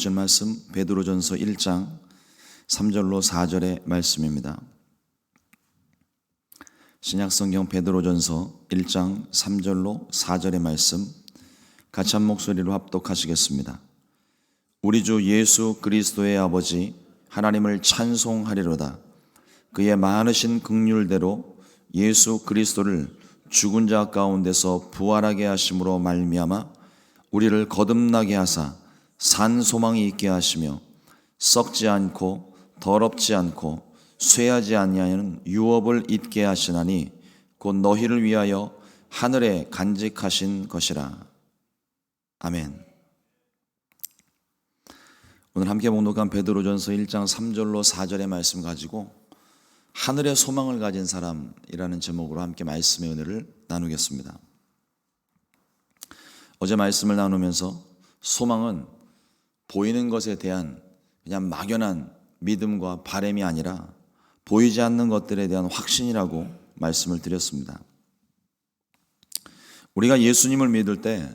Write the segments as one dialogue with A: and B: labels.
A: 보실 말씀 베드로전서 1장 3절로 4절의 말씀입니다. 신약성경 베드로전서 1장 3절로 4절의 말씀 같이 한 목소리로 합독하시겠습니다. 우리 주 예수 그리스도의 아버지 하나님을 찬송하리로다. 그의 많으신 긍휼대로 예수 그리스도를 죽은 자 가운데서 부활하게 하심으로 말미암아 우리를 거듭나게 하사 산 소망이 있게 하시며 썩지 않고 더럽지 않고 쇠하지 아니하는 유업을 잊게 하시나니 곧 너희를 위하여 하늘에 간직하신 것이라. 아멘. 오늘 함께 봉독한 베드로전서 1장 3절로 4절의 말씀 가지고 하늘의 소망을 가진 사람이라는 제목으로 함께 말씀의 은혜를 나누겠습니다. 어제 말씀을 나누면서 소망은 보이는 것에 대한 그냥 막연한 믿음과 바람이 아니라 보이지 않는 것들에 대한 확신이라고 말씀을 드렸습니다. 우리가 예수님을 믿을 때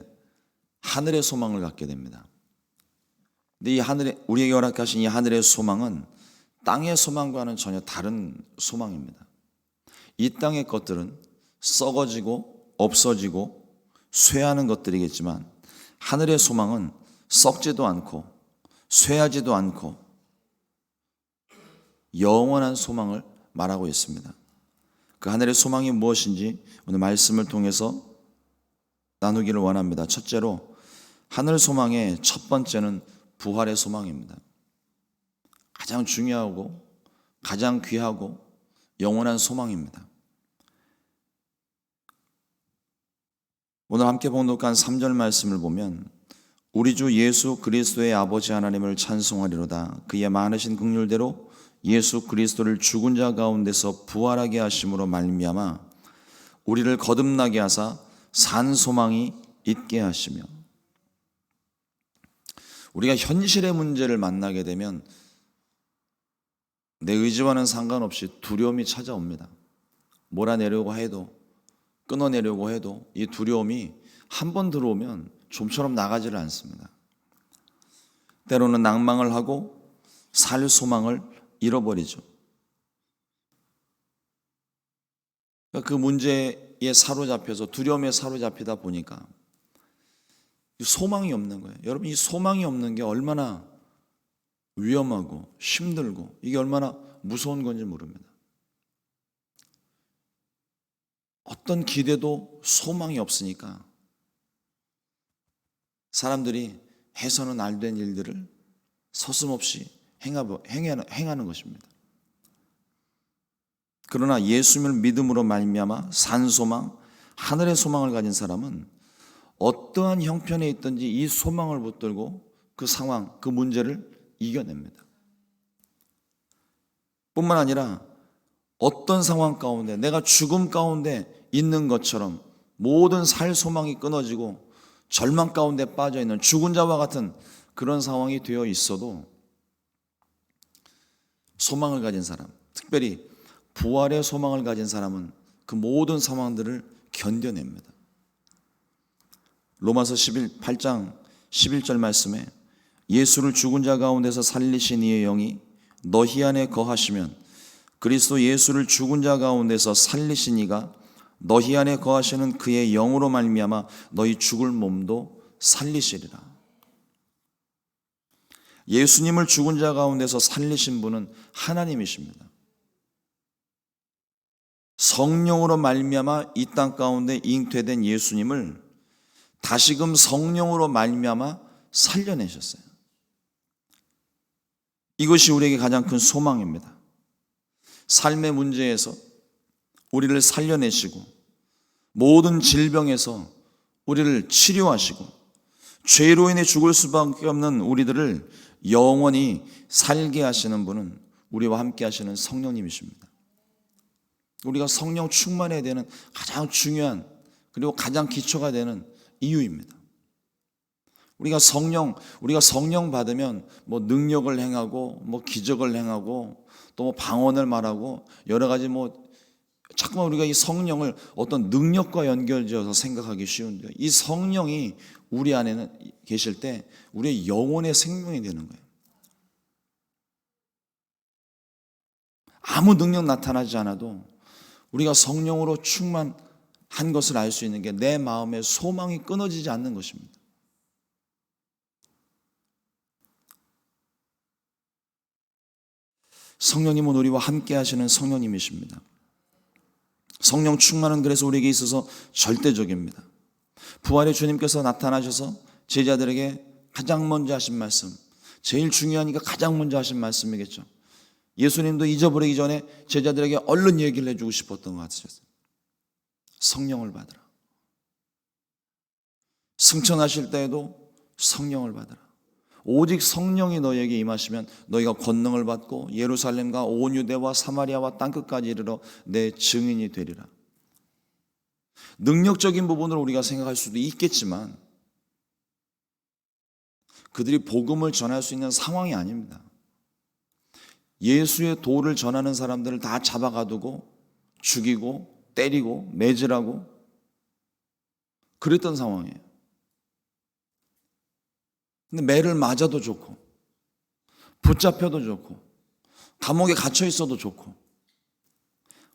A: 하늘의 소망을 갖게 됩니다. 근데 이 하늘에 우리에게 허락하신 이 하늘의 소망은 땅의 소망과는 전혀 다른 소망입니다. 이 땅의 것들은 썩어지고 없어지고 쇠하는 것들이겠지만 하늘의 소망은 썩지도 않고 쇠하지도 않고 영원한 소망을 말하고 있습니다. 그 하늘의 소망이 무엇인지 오늘 말씀을 통해서 나누기를 원합니다. 첫째로 하늘 소망의 첫 번째는 부활의 소망입니다. 가장 중요하고 가장 귀하고 영원한 소망입니다. 오늘 함께 봉독한 3절 말씀을 보면 우리 주 예수 그리스도의 아버지 하나님을 찬송하리로다. 그의 많으신 긍휼대로 예수 그리스도를 죽은 자 가운데서 부활하게 하심으로 말미암아 우리를 거듭나게 하사 산 소망이 있게 하시며. 우리가 현실의 문제를 만나게 되면 내 의지와는 상관없이 두려움이 찾아옵니다. 몰아내려고 해도 끊어내려고 해도 이 두려움이 한 번 들어오면 좀처럼 나가지를 않습니다. 때로는 낭망을 하고 살 소망을 잃어버리죠. 그 문제에 사로잡혀서 두려움에 사로잡히다 보니까 소망이 없는 거예요. 여러분, 이 소망이 없는 게 얼마나 위험하고 힘들고 이게 얼마나 무서운 건지 모릅니다. 어떤 기대도 소망이 없으니까 사람들이 해서는 안 된 일들을 서슴없이 행하는 것입니다. 그러나 예수님을 믿음으로 말미암아 산 소망, 하늘의 소망을 가진 사람은 어떠한 형편에 있든지 이 소망을 붙들고 그 상황, 그 문제를 이겨냅니다. 뿐만 아니라 어떤 상황 가운데 내가 죽음 가운데 있는 것처럼 모든 살 소망이 끊어지고 절망 가운데 빠져있는 죽은 자와 같은 그런 상황이 되어 있어도 소망을 가진 사람, 특별히 부활의 소망을 가진 사람은 그 모든 상황들을 견뎌냅니다. 로마서 8장 11절 말씀에 예수를 죽은 자 가운데서 살리신 이의 영이 너희 안에 거하시면 그리스도 예수를 죽은 자 가운데서 살리신 이가 너희 안에 거하시는 그의 영으로 말미암아 너희 죽을 몸도 살리시리라. 예수님을 죽은 자 가운데서 살리신 분은 하나님이십니다. 성령으로 말미암아 이 땅 가운데 잉태된 예수님을 다시금 성령으로 말미암아 살려내셨어요. 이것이 우리에게 가장 큰 소망입니다. 삶의 문제에서 우리를 살려내시고 모든 질병에서 우리를 치료하시고 죄로 인해 죽을 수밖에 없는 우리들을 영원히 살게 하시는 분은 우리와 함께 하시는 성령님이십니다. 우리가 성령 충만해야 되는 가장 중요한 그리고 가장 기초가 되는 이유입니다. 우리가 성령 받으면 뭐 능력을 행하고 뭐 기적을 행하고 또 뭐 방언을 말하고 여러 가지 자꾸만 우리가 이 성령을 어떤 능력과 연결지어서 생각하기 쉬운데요. 이 성령이 우리 안에는 계실 때 우리의 영혼의 생명이 되는 거예요. 아무 능력 나타나지 않아도 우리가 성령으로 충만한 것을 알 수 있는 게 내 마음의 소망이 끊어지지 않는 것입니다. 성령님은 우리와 함께 하시는 성령님이십니다. 성령 충만은 그래서 우리에게 있어서 절대적입니다. 부활의 주님께서 나타나셔서 제자들에게 가장 먼저 하신 말씀, 제일 중요하니까 가장 먼저 하신 말씀이겠죠. 예수님도 잊어버리기 전에 제자들에게 얼른 얘기를 해주고 싶었던 것 같으셨어요. 성령을 받으라. 승천하실 때에도 성령을 받으라. 오직 성령이 너에게 임하시면 너희가 권능을 받고 예루살렘과 온 유대와 사마리아와 땅끝까지 이르러 내 증인이 되리라. 능력적인 부분을 우리가 생각할 수도 있겠지만 그들이 복음을 전할 수 있는 상황이 아닙니다. 예수의 도를 전하는 사람들을 다 잡아가두고 죽이고 때리고 매질하고 그랬던 상황이에요. 근데 매를 맞아도 좋고 붙잡혀도 좋고 감옥에 갇혀 있어도 좋고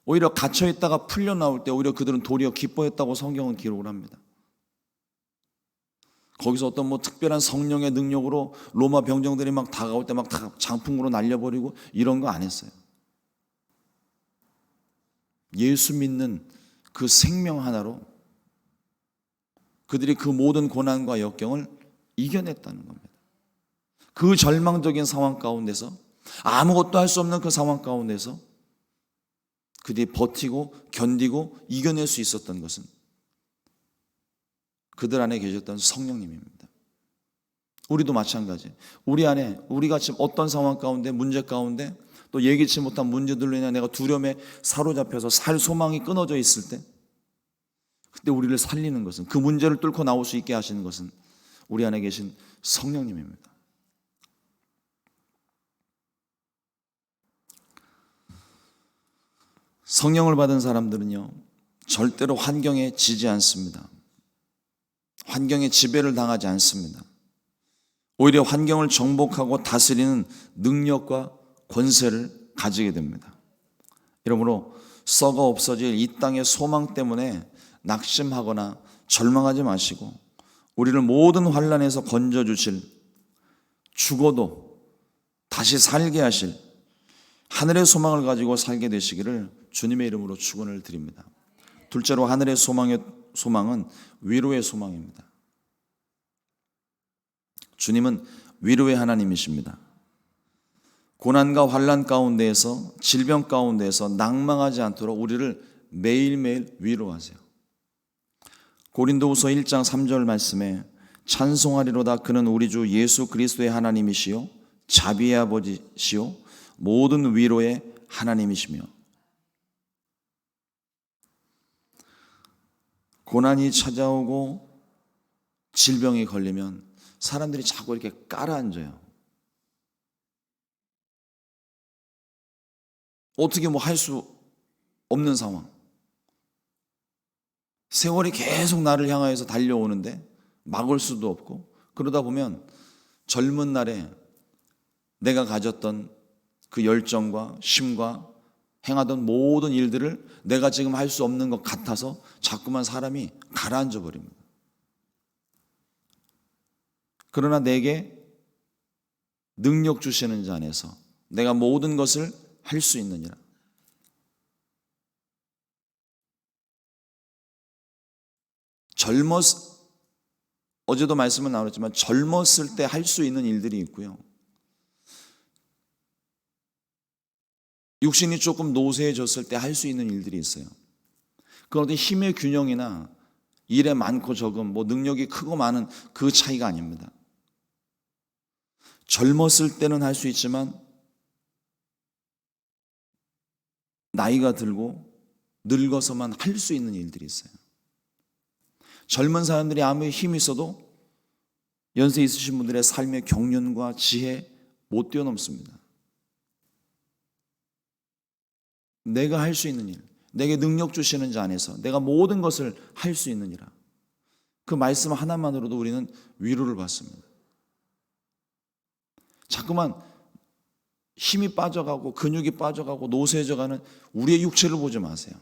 A: 오히려 갇혀 있다가 풀려 나올 때 오히려 그들은 도리어 기뻐했다고 성경은 기록을 합니다. 거기서 어떤 특별한 성령의 능력으로 로마 병정들이 막 다가올 때 막 다 장풍으로 날려버리고 이런 거 안 했어요. 예수 믿는 그 생명 하나로 그들이 그 모든 고난과 역경을 이겨냈다는 겁니다. 그 절망적인 상황 가운데서 아무것도 할 수 없는 그 상황 가운데서 그들이 버티고 견디고 이겨낼 수 있었던 것은 그들 안에 계셨던 성령님입니다. 우리도 마찬가지. 우리 안에 우리가 지금 어떤 상황 가운데 문제 가운데 또 예기치 못한 문제들로 인해 내가 두려움에 사로잡혀서 살 소망이 끊어져 있을 때 그때 우리를 살리는 것은 그 문제를 뚫고 나올 수 있게 하시는 것은 우리 안에 계신 성령님입니다. 성령을 받은 사람들은요 절대로 환경에 지지 않습니다. 환경에 지배를 당하지 않습니다. 오히려 환경을 정복하고 다스리는 능력과 권세를 가지게 됩니다. 이러므로 썩어 없어질 이 땅의 소망 때문에 낙심하거나 절망하지 마시고 우리를 모든 환난에서 건져주실, 죽어도 다시 살게 하실 하늘의 소망을 가지고 살게 되시기를 주님의 이름으로 축원을 드립니다. 둘째로 하늘의 소망은 위로의 소망입니다. 주님은 위로의 하나님이십니다. 고난과 환난 가운데에서 질병 가운데에서 낭망하지 않도록 우리를 매일매일 위로하세요. 고린도후서 1장 3절 말씀에 찬송하리로다 그는 우리 주 예수 그리스도의 하나님이시요 자비의 아버지시요 모든 위로의 하나님이시며. 고난이 찾아오고 질병이 걸리면 사람들이 자꾸 이렇게 깔아앉아요. 어떻게 할 수 없는 상황. 세월이 계속 나를 향하여서 달려오는데 막을 수도 없고 그러다 보면 젊은 날에 내가 가졌던 그 열정과 힘과 행하던 모든 일들을 내가 지금 할 수 없는 것 같아서 자꾸만 사람이 가라앉아 버립니다. 그러나 내게 능력 주시는 자 안에서 내가 모든 것을 할 수 있느니라. 어제도 말씀은 나눴지만 젊었을 때 할 수 있는 일들이 있고요. 육신이 조금 노쇠해졌을 때 할 수 있는 일들이 있어요. 그건 어떤 힘의 균형이나 일에 많고 적음, 능력이 크고 많은 그 차이가 아닙니다. 젊었을 때는 할 수 있지만 나이가 들고 늙어서만 할 수 있는 일들이 있어요. 젊은 사람들이 아무리 힘이 있어도 연세 있으신 분들의 삶의 경륜과 지혜 못 뛰어넘습니다. 내가 할 수 있는 일, 내게 능력 주시는 자 안에서 내가 모든 것을 할 수 있느니라. 그 말씀 하나만으로도 우리는 위로를 받습니다. 자꾸만 힘이 빠져가고 근육이 빠져가고 노쇠해져가는 우리의 육체를 보지 마세요.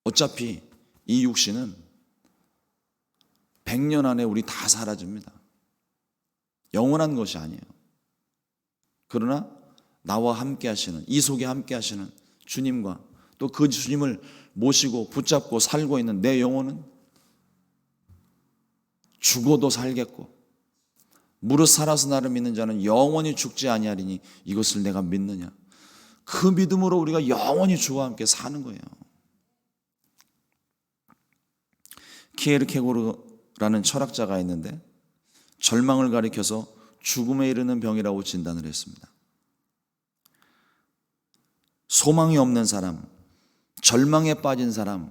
A: 어차피 이 육신은 100년 안에 우리 다 사라집니다. 영원한 것이 아니에요. 그러나 나와 함께 하시는, 이 속에 함께 하시는 주님과 또 그 주님을 모시고 붙잡고 살고 있는 내 영혼은 죽어도 살겠고 무릇 살아서 나를 믿는 자는 영원히 죽지 아니하리니 이것을 내가 믿느냐. 그 믿음으로 우리가 영원히 주와 함께 사는 거예요. 키에르케고르라는 철학자가 있는데 절망을 가리켜서 죽음에 이르는 병이라고 진단을 했습니다. 소망이 없는 사람, 절망에 빠진 사람,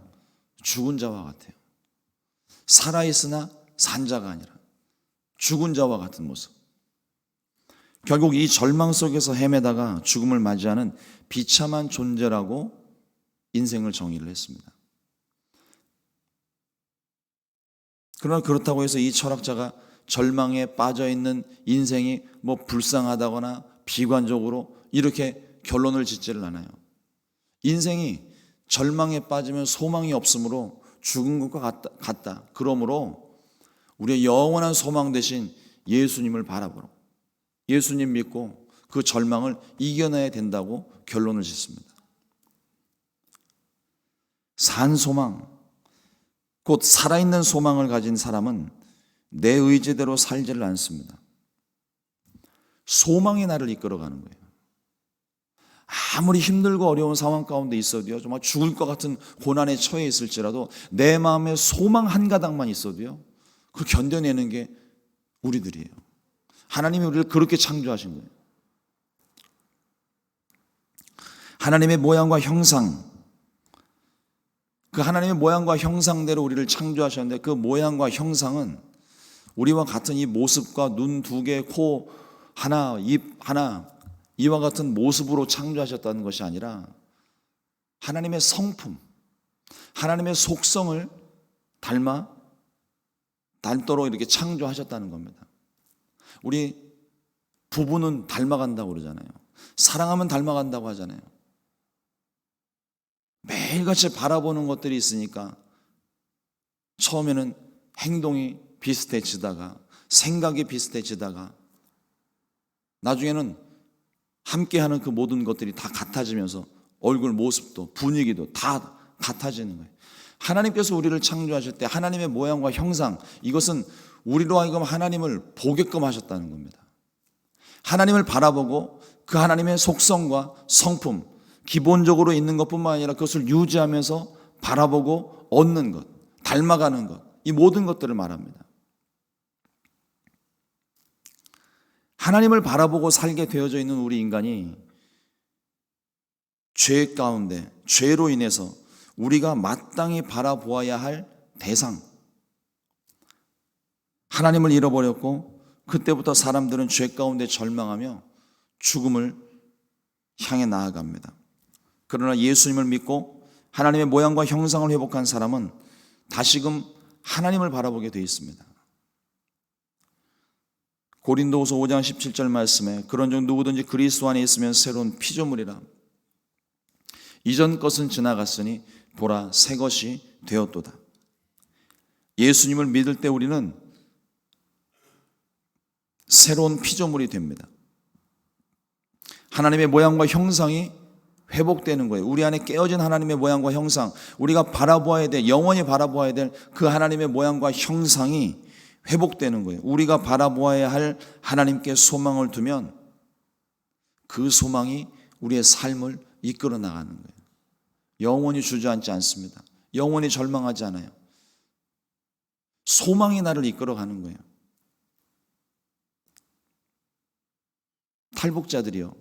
A: 죽은 자와 같아요. 살아있으나 산 자가 아니라 죽은 자와 같은 모습. 결국 이 절망 속에서 헤매다가 죽음을 맞이하는 비참한 존재라고 인생을 정의를 했습니다. 그러나 그렇다고 해서 이 철학자가 절망에 빠져있는 인생이 불쌍하다거나 비관적으로 이렇게 결론을 짓지를 않아요. 인생이 절망에 빠지면 소망이 없으므로 죽은 것과 같다. 그러므로 우리의 영원한 소망 대신 예수님을 바라보러, 예수님 믿고 그 절망을 이겨내야 된다고 결론을 짓습니다. 산 소망, 곧 살아있는 소망을 가진 사람은 내 의지대로 살지를 않습니다. 소망이 나를 이끌어가는 거예요. 아무리 힘들고 어려운 상황 가운데 있어도요, 정말 죽을 것 같은 고난에 처해 있을지라도 내 마음에 소망 한 가닥만 있어도요, 그걸 견뎌내는 게 우리들이에요. 하나님이 우리를 그렇게 창조하신 거예요. 하나님의 모양과 형상, 그 하나님의 모양과 형상대로 우리를 창조하셨는데 그 모양과 형상은 우리와 같은 이 모습과 눈 2개, 코 하나, 입 하나, 이와 같은 모습으로 창조하셨다는 것이 아니라 하나님의 성품, 하나님의 속성을 닮도록 이렇게 창조하셨다는 겁니다. 우리 부부는 닮아간다고 그러잖아요. 사랑하면 닮아간다고 하잖아요. 매일같이 바라보는 것들이 있으니까 처음에는 행동이 비슷해지다가 생각이 비슷해지다가 나중에는 함께하는 그 모든 것들이 다 같아지면서 얼굴 모습도 분위기도 다 같아지는 거예요. 하나님께서 우리를 창조하실 때 하나님의 모양과 형상, 이것은 우리로 하여금 하나님을 보게끔 하셨다는 겁니다. 하나님을 바라보고 그 하나님의 속성과 성품, 기본적으로 있는 것뿐만 아니라 그것을 유지하면서 바라보고 얻는 것, 닮아가는 것, 이 모든 것들을 말합니다. 하나님을 바라보고 살게 되어져 있는 우리 인간이 죄 가운데, 죄로 인해서 우리가 마땅히 바라보아야 할 대상, 하나님을 잃어버렸고 그때부터 사람들은 죄 가운데 절망하며 죽음을 향해 나아갑니다. 그러나 예수님을 믿고 하나님의 모양과 형상을 회복한 사람은 다시금 하나님을 바라보게 되어 있습니다. 고린도후서 5장 17절 말씀에 그런즉 누구든지 그리스도 안에 있으면 새로운 피조물이라. 이전 것은 지나갔으니 보라 새 것이 되었도다. 예수님을 믿을 때 우리는 새로운 피조물이 됩니다. 하나님의 모양과 형상이 회복되는 거예요. 우리 안에 깨어진 하나님의 모양과 형상, 우리가 바라보아야 될, 영원히 바라보아야 될 그 하나님의 모양과 형상이 회복되는 거예요. 우리가 바라보아야 할 하나님께 소망을 두면 그 소망이 우리의 삶을 이끌어 나가는 거예요. 영원히 주저앉지 않습니다. 영원히 절망하지 않아요. 소망이 나를 이끌어 가는 거예요. 탈북자들이요,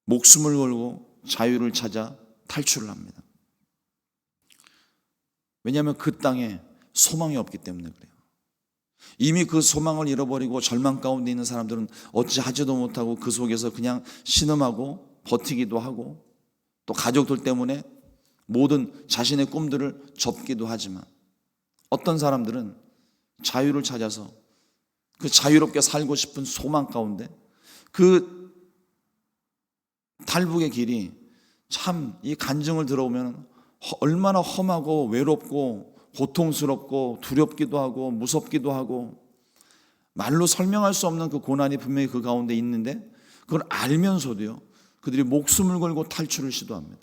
A: 목숨을 걸고 자유를 찾아 탈출을 합니다. 왜냐하면 그 땅에 소망이 없기 때문에 그래요. 이미 그 소망을 잃어버리고 절망 가운데 있는 사람들은 어찌하지도 못하고 그 속에서 그냥 신음하고 버티기도 하고 또 가족들 때문에 모든 자신의 꿈들을 접기도 하지만 어떤 사람들은 자유를 찾아서 그 자유롭게 살고 싶은 소망 가운데 그 탈북의 길이 참 이 간증을 들어오면 얼마나 험하고 외롭고 고통스럽고 두렵기도 하고 무섭기도 하고 말로 설명할 수 없는 그 고난이 분명히 그 가운데 있는데 그걸 알면서도요 그들이 목숨을 걸고 탈출을 시도합니다.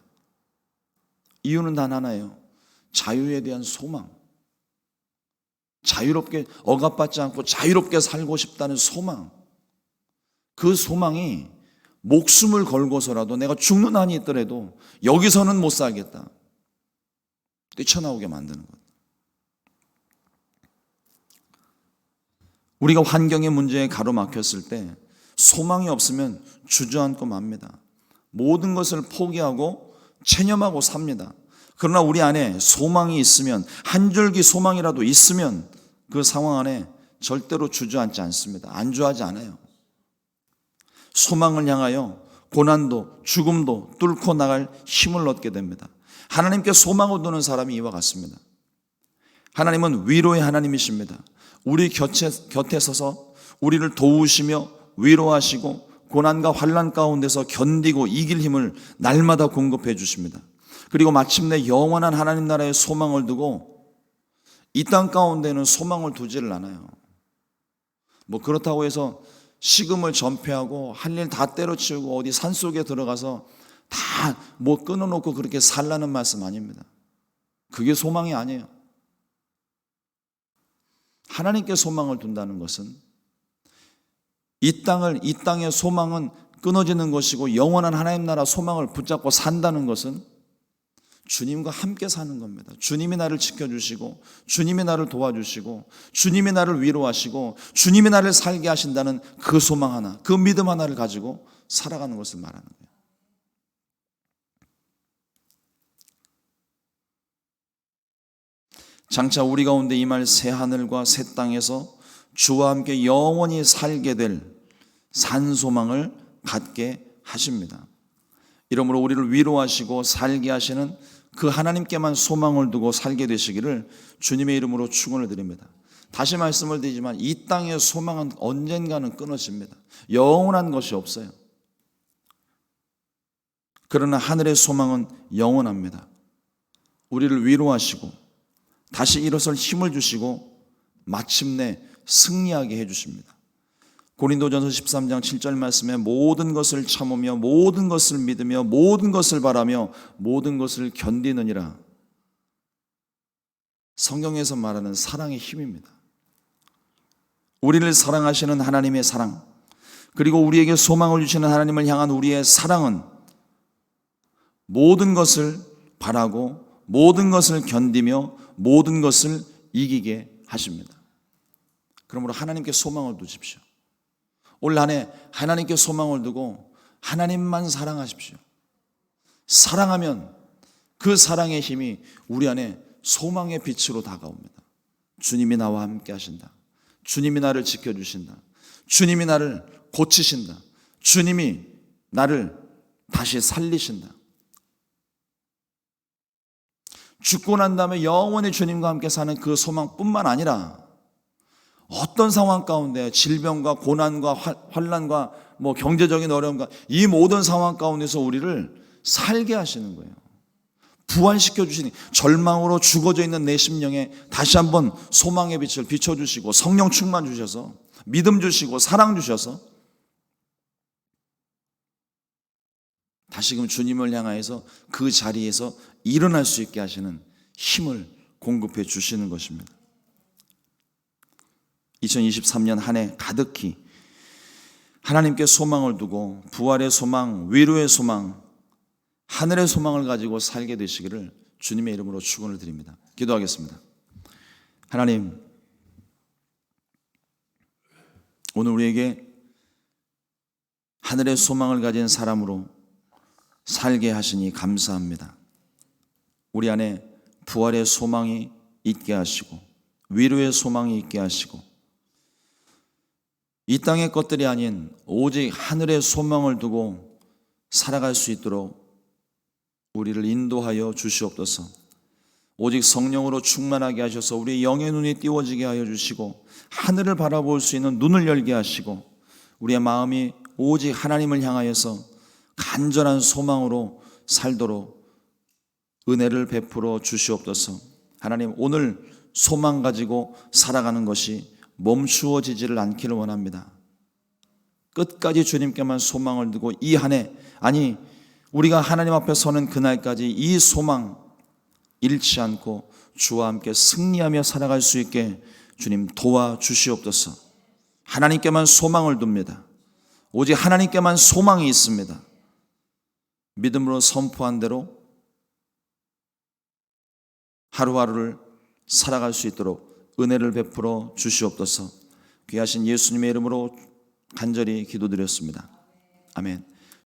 A: 이유는 단 하나예요. 자유에 대한 소망. 자유롭게 억압받지 않고 자유롭게 살고 싶다는 소망. 그 소망이 목숨을 걸고서라도 내가 죽는 한이 있더라도 여기서는 못 살겠다. 뛰쳐나오게 만드는 것. 우리가 환경의 문제에 가로막혔을 때 소망이 없으면 주저앉고 맙니다. 모든 것을 포기하고 체념하고 삽니다. 그러나 우리 안에 소망이 있으면, 한 줄기 소망이라도 있으면 그 상황 안에 절대로 주저앉지 않습니다. 안주하지 않아요. 소망을 향하여 고난도 죽음도 뚫고 나갈 힘을 얻게 됩니다. 하나님께 소망을 두는 사람이 이와 같습니다. 하나님은 위로의 하나님이십니다. 우리 곁에 서서 우리를 도우시며 위로하시고 고난과 환난 가운데서 견디고 이길 힘을 날마다 공급해 주십니다. 그리고 마침내 영원한 하나님 나라의 소망을 두고 이 땅 가운데는 소망을 두지를 않아요. 뭐 그렇다고 해서 식음을 전폐하고 할 일 다 때려치우고 어디 산속에 들어가서 다 뭐 끊어놓고 그렇게 살라는 말씀 아닙니다. 그게 소망이 아니에요. 하나님께 소망을 둔다는 것은 이 땅의 소망은 끊어지는 것이고 영원한 하나님 나라 소망을 붙잡고 산다는 것은 주님과 함께 사는 겁니다. 주님이 나를 지켜주시고 주님이 나를 도와주시고 주님이 나를 위로하시고 주님이 나를 살게 하신다는 그 소망 하나, 그 믿음 하나를 가지고 살아가는 것을 말하는 거예요. 장차 우리 가운데 임할 새 하늘과 새 땅에서 주와 함께 영원히 살게 될 산소망을 갖게 하십니다. 이러므로 우리를 위로하시고 살게 하시는 그 하나님께만 소망을 두고 살게 되시기를 주님의 이름으로 축원을 드립니다. 다시 말씀을 드리지만 이 땅의 소망은 언젠가는 끊어집니다. 영원한 것이 없어요. 그러나 하늘의 소망은 영원합니다. 우리를 위로하시고 다시 일어설 힘을 주시고 마침내 승리하게 해주십니다. 고린도전서 13장 7절 말씀에 모든 것을 참으며 모든 것을 믿으며 모든 것을 바라며 모든 것을 견디느니라. 성경에서 말하는 사랑의 힘입니다. 우리를 사랑하시는 하나님의 사랑, 그리고 우리에게 소망을 주시는 하나님을 향한 우리의 사랑은 모든 것을 바라고 모든 것을 견디며 모든 것을 이기게 하십니다. 그러므로 하나님께 소망을 두십시오. 올 한 해 하나님께 소망을 두고 하나님만 사랑하십시오. 사랑하면 그 사랑의 힘이 우리 안에 소망의 빛으로 다가옵니다. 주님이 나와 함께 하신다. 주님이 나를 지켜주신다. 주님이 나를 고치신다. 주님이 나를 다시 살리신다. 죽고 난 다음에 영원히 주님과 함께 사는 그 소망뿐만 아니라 어떤 상황 가운데 질병과 고난과 환난과 뭐 경제적인 어려움과 이 모든 상황 가운데서 우리를 살게 하시는 거예요. 부활시켜 주시니 절망으로 죽어져 있는 내 심령에 다시 한번 소망의 빛을 비춰주시고 성령 충만 주셔서 믿음 주시고 사랑 주셔서 다시금 주님을 향하여서 그 자리에서 일어날 수 있게 하시는 힘을 공급해 주시는 것입니다. 2023년 한 해 가득히 하나님께 소망을 두고 부활의 소망, 위로의 소망, 하늘의 소망을 가지고 살게 되시기를 주님의 이름으로 축원을 드립니다. 기도하겠습니다. 하나님, 오늘 우리에게 하늘의 소망을 가진 사람으로 살게 하시니 감사합니다. 우리 안에 부활의 소망이 있게 하시고 위로의 소망이 있게 하시고 이 땅의 것들이 아닌 오직 하늘의 소망을 두고 살아갈 수 있도록 우리를 인도하여 주시옵소서. 오직 성령으로 충만하게 하셔서 우리의 영의 눈이 띄워지게 하여 주시고 하늘을 바라볼 수 있는 눈을 열게 하시고 우리의 마음이 오직 하나님을 향하여서 간절한 소망으로 살도록 은혜를 베풀어 주시옵소서. 하나님, 오늘 소망 가지고 살아가는 것이 멈추어지지를 않기를 원합니다. 끝까지 주님께만 소망을 두고 이 한 해, 아니 우리가 하나님 앞에 서는 그날까지 이 소망 잃지 않고 주와 함께 승리하며 살아갈 수 있게 주님 도와주시옵소서. 하나님께만 소망을 둡니다. 오직 하나님께만 소망이 있습니다. 믿음으로 선포한 대로 하루하루를 살아갈 수 있도록 은혜를 베풀어 주시옵소서. 귀하신 예수님의 이름으로 간절히 기도드렸습니다. 아멘.